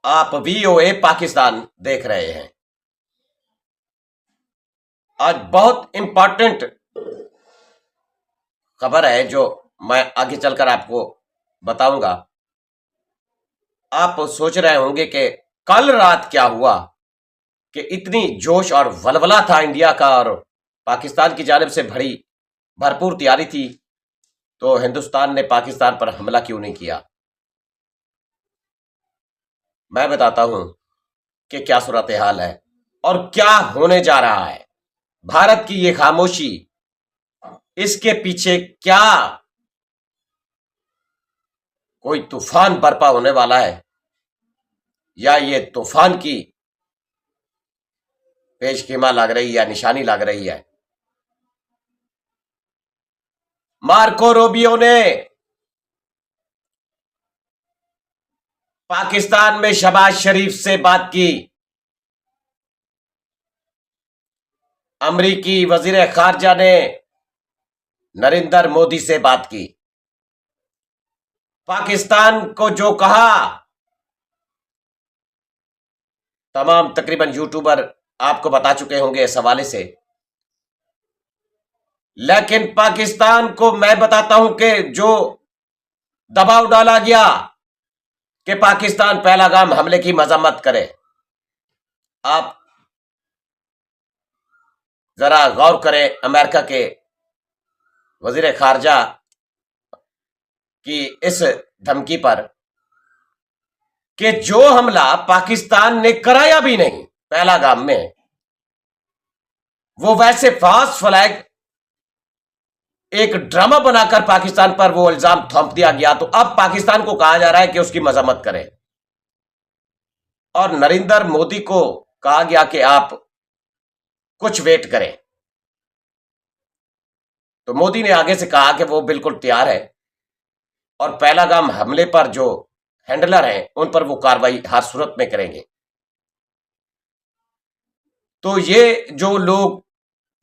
आप वीओए पाकिस्तान देख रहे हैं। आज बहुत इंपॉर्टेंट खबर है जो मैं आगे चलकर आपको बताऊंगा। आप सोच रहे होंगे कि कल रात क्या हुआ कि इतनी जोश और वलवला था इंडिया का और पाकिस्तान की जानिब से बड़ी भरपूर तैयारी थी, तो हिंदुस्तान ने पाकिस्तान पर हमला क्यों नहीं किया। मैं बताता हूं कि क्या सूरत हाल है और क्या होने जा रहा है। भारत की ये खामोशी, इसके पीछे क्या कोई तूफान बरपा होने वाला है या ये तूफान की पेशखीमा लग रही है, निशानी लग रही है। मार्को रूबियो ने पाकिस्तान में शहबाज शरीफ से बात की। अमरीकी वजीर खारजा ने नरेंद्र मोदी से बात की। पाकिस्तान को जो कहा, तमाम तकरीबन यूट्यूबर आपको बता चुके होंगे इस हवाले से, लेकिन पाकिस्तान को मैं बताता हूं कि जो दबाव डाला गया कि पाकिस्तान पहलगाम हमले की मजम्मत करे। आप जरा गौर करें अमेरिका के वजीर खारजा की इस धमकी पर कि जो हमला पाकिस्तान ने कराया भी नहीं पहलगाम में, वो वैसे फास्ट फ्लैग एक ड्रामा बनाकर पाकिस्तान पर वो इल्जाम थोप दिया गया। तो अब पाकिस्तान को कहा जा रहा है कि उसकी मजम्मत करें और नरेंद्र मोदी को कहा गया कि आप कुछ वेट करें। तो मोदी ने आगे से कहा कि वो बिल्कुल तैयार है और पहलगाम हमले पर जो हैंडलर हैं उन पर वो कार्रवाई हर सूरत में करेंगे। तो ये जो लोग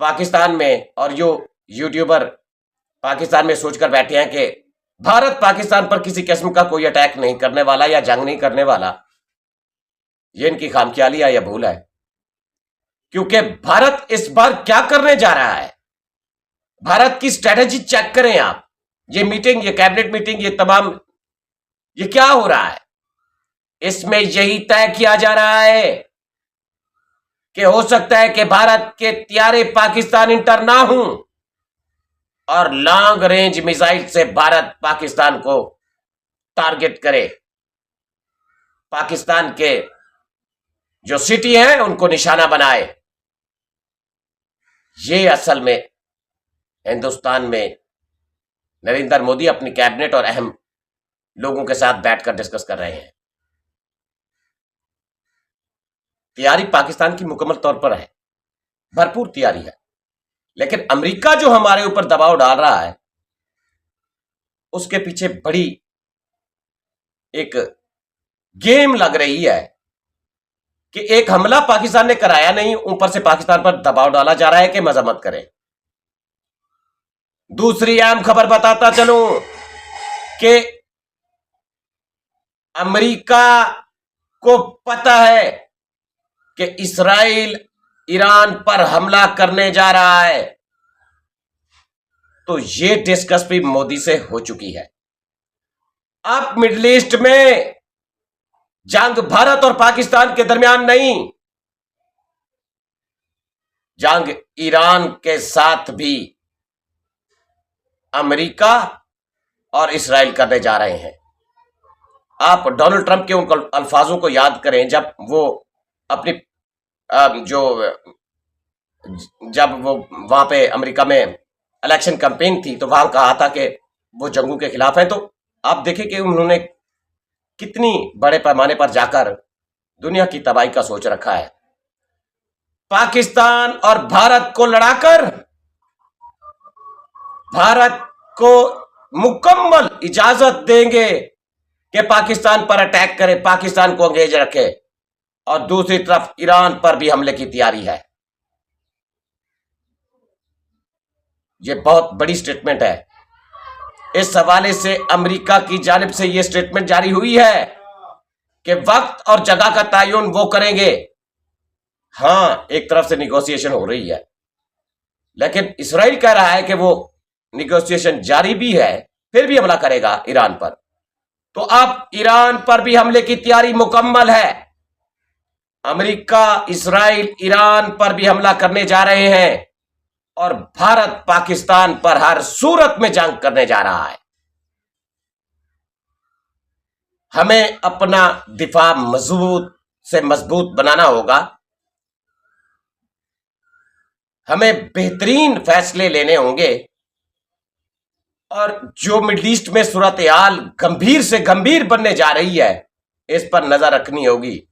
पाकिस्तान में और जो यूट्यूबर पाकिस्तान में सोचकर बैठे हैं कि भारत पाकिस्तान पर किसी किस्म का कोई अटैक नहीं करने वाला या जंग नहीं करने वाला, ये इनकी खामख्याली है या भूल है। क्योंकि भारत इस बार क्या करने जा रहा है, भारत की स्ट्रेटेजी चेक करें आप। ये मीटिंग, ये कैबिनेट मीटिंग, ये तमाम, ये क्या हो रहा है, इसमें यही तय किया जा रहा है कि हो सकता है कि भारत के त्यारे पाकिस्तान इंटर ना हो और लॉन्ग रेंज मिसाइल से भारत पाकिस्तान को टारगेट करे। पाकिस्तान के जो सिटी है उनको निशाना बनाए। ये असल में हिंदुस्तान में नरेंद्र मोदी अपनी कैबिनेट और अहम लोगों के साथ बैठकर डिस्कस कर रहे हैं। तैयारी पाकिस्तान की मुकम्मल तौर पर है, भरपूर तैयारी है, लेकिन अमेरिका जो हमारे ऊपर दबाव डाल रहा है उसके पीछे बड़ी एक गेम लग रही है कि एक हमला पाकिस्तान ने कराया नहीं, ऊपर से पाकिस्तान पर दबाव डाला जा रहा है कि मजम्मत करें। दूसरी अहम खबर बताता चलूं कि अमेरिका को पता है कि इस्राइल ईरान पर हमला करने जा रहा है, तो ये डिस्कस भी मोदी से हो चुकी है। अब मिडिल ईस्ट में जंग भारत और पाकिस्तान के दरमियान नहीं, जंग ईरान के साथ भी अमेरिका और इस्राइल करने जा रहे हैं। आप डोनाल्ड ट्रंप के उन अल्फाजों को याद करें जब वो अपनी जब वो वहां पे अमेरिका में इलेक्शन कैंपेन थी तो वहां कहा था कि वो जंगों के खिलाफ है। तो आप देखें कि उन्होंने कितनी बड़े पैमाने पर जाकर दुनिया की तबाही का सोच रखा है। पाकिस्तान और भारत को लड़ाकर भारत को मुकम्मल इजाजत देंगे कि पाकिस्तान पर अटैक करे, पाकिस्तान को अंगेज रखे, और दूसरी तरफ ईरान पर भी हमले की तैयारी है। यह बहुत बड़ी स्टेटमेंट है। इस हवाले से अमेरिका की जानिब से यह स्टेटमेंट जारी हुई है कि वक्त और जगह का तयन वो करेंगे। हां, एक तरफ से निगोशिएशन हो रही है, लेकिन इसराइल कह रहा है कि वो निगोशिएशन जारी भी है, फिर भी हमला करेगा ईरान पर। तो अब ईरान पर भी हमले की तैयारी मुकम्मल है। अमेरिका, इसराइल ईरान पर भी हमला करने जा रहे हैं और भारत पाकिस्तान पर हर सूरत में जंग करने जा रहा है। हमें अपना दिफा मजबूत से मजबूत बनाना होगा। हमें बेहतरीन फैसले लेने होंगे और जो मिडिल ईस्ट में सूरत हाल गंभीर से गंभीर बनने जा रही है, इस पर नजर रखनी होगी।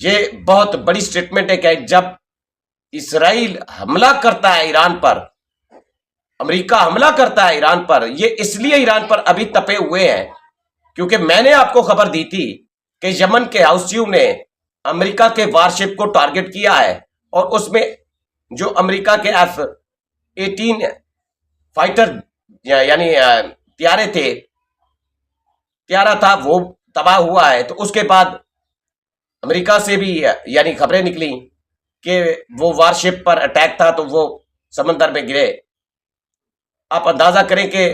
ये बहुत बड़ी स्टेटमेंट है कि जब इसराइल हमला करता है ईरान पर, अमेरिका हमला करता है ईरान पर, ये इसलिए ईरान पर अभी तपे हुए हैं क्योंकि मैंने आपको खबर दी थी कि यमन के हाउसियों ने अमेरिका के वारशिप को टारगेट किया है और उसमें जो अमेरिका के F-18 फाइटर यानी त्यारे थे, त्यारा था, वो तबाह हुआ है। तो उसके बाद अमेरिका से भी यानी खबरें निकली कि वो वारशिप पर अटैक था, तो वो समंदर में गिरे। आप अंदाजा करें कि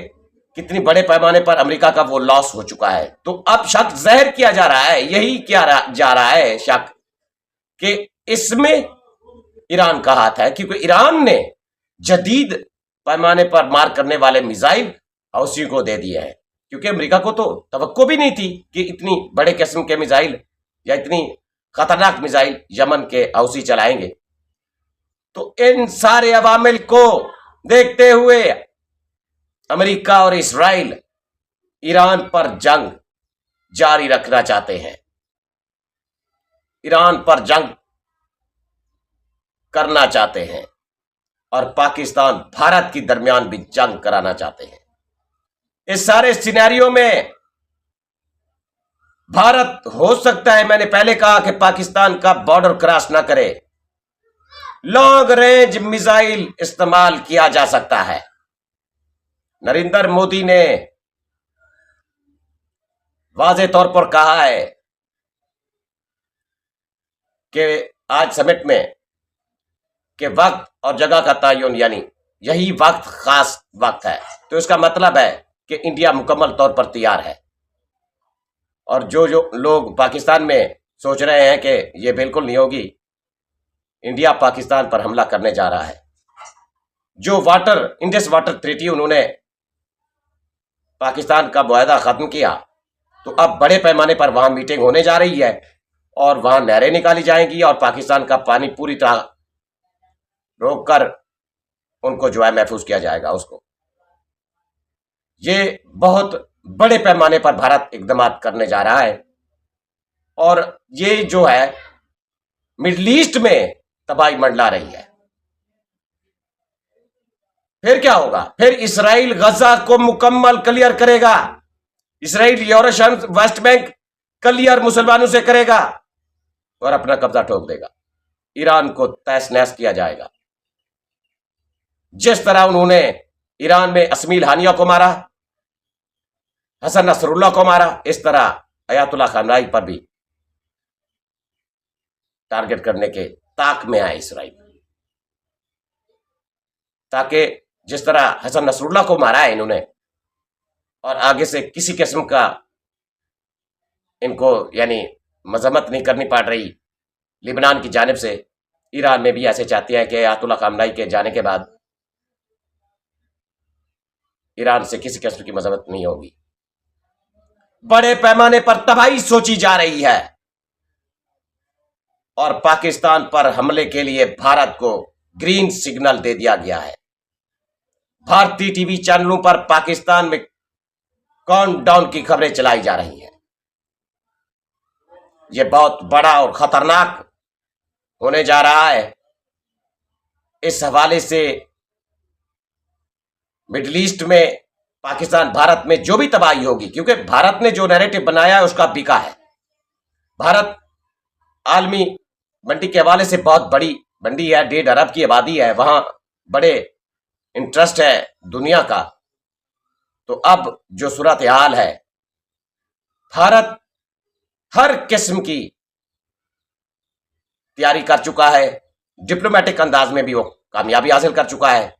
कितनी बड़े पैमाने पर अमेरिका का वो लॉस हो चुका है। तो अब शक जाहिर किया जा रहा है, यही किया जा रहा है शक, कि इसमें ईरान का हाथ है, क्योंकि ईरान ने जदीद पैमाने पर मार करने वाले मिसाइल हौसी को दे दिए हैं। क्योंकि अमेरिका को तो तवक्को भी नहीं थी कि इतनी बड़े किस्म के मिसाइल या इतनी खतरनाक मिसाइल यमन के हौसी चलाएंगे। तो इन सारे अवामिल को देखते हुए अमेरिका और इसराइल ईरान पर जंग जारी रखना चाहते हैं, ईरान पर जंग करना चाहते हैं और पाकिस्तान भारत की दरमियान भी जंग कराना चाहते हैं। इस सारे सिनेरियो में भारत हो सकता है, मैंने पहले कहा कि पाकिस्तान का बॉर्डर क्रॉस ना करे, लॉन्ग रेंज मिसाइल इस्तेमाल किया जा सकता है। नरेंद्र मोदी ने वाज़े तौर पर कहा है कि आज समिट में कि वक्त और जगह का तयन, यानी यही वक्त खास वक्त है। तो इसका मतलब है कि इंडिया मुकम्मल तौर पर तैयार है। और जो लोग पाकिस्तान में सोच रहे हैं कि ये बिल्कुल नहीं होगी, इंडिया पाकिस्तान पर हमला करने जा रहा है। जो इंडस वाटर ट्रीटी उन्होंने पाकिस्तान का मुआहदा खत्म किया, तो अब बड़े पैमाने पर वहां मीटिंग होने जा रही है और वहां नहरें निकाली जाएंगी और पाकिस्तान का पानी पूरी तरह रोककर उनको जो है महफूज किया जाएगा उसको। ये बहुत बड़े पैमाने पर भारत इकदाम करने जा रहा है और ये जो है मिडिल ईस्ट में तबाही मंडला रही है। फिर क्या होगा? फिर इसराइल गजा को मुकम्मल क्लियर करेगा। Israel Eurasian West Bank clear मुसलमानों से करेगा और अपना कब्जा ठोक देगा। ईरान को तहस नहस किया जाएगा। जिस तरह उन्होंने ईरान में अस्मील हानिया को मारा, हसन नसरुल्लाह को मारा, इस तरह अयातुल्लाह खामनाई पर भी टारगेट करने के ताक में आए इसराइल, ताकि जिस तरह हसन नसरुल्लाह को मारा है इन्होंने और आगे से किसी किस्म का इनको यानी मजम्मत नहीं करनी पड़ रही लिबनान की जानिब से, ईरान में भी ऐसे चाहते हैं कि अयातुल्लाह खामनाई के जाने के बाद ईरान से किसी किस्म की मजम्मत नहीं होगी। बड़े पैमाने पर तबाही सोची जा रही है और पाकिस्तान पर हमले के लिए भारत को ग्रीन सिग्नल दे दिया गया है। भारतीय टीवी चैनलों पर पाकिस्तान में काउंटडाउन की खबरें चलाई जा रही हैं। यह बहुत बड़ा और खतरनाक होने जा रहा है। इस हवाले से मिडिल ईस्ट में पाकिस्तान भारत में जो भी तबाही होगी, क्योंकि भारत ने जो नैरेटिव बनाया है उसका बिका है। भारत आलमी मंडी के हवाले से बहुत बड़ी मंडी है, 1.5 अरब की आबादी है, वहां बड़े इंटरेस्ट है दुनिया का। तो अब जो सूरत हाल है भारत हर किस्म की तैयारी कर चुका है, डिप्लोमेटिक अंदाज में भी वो कामयाबी हासिल कर चुका है।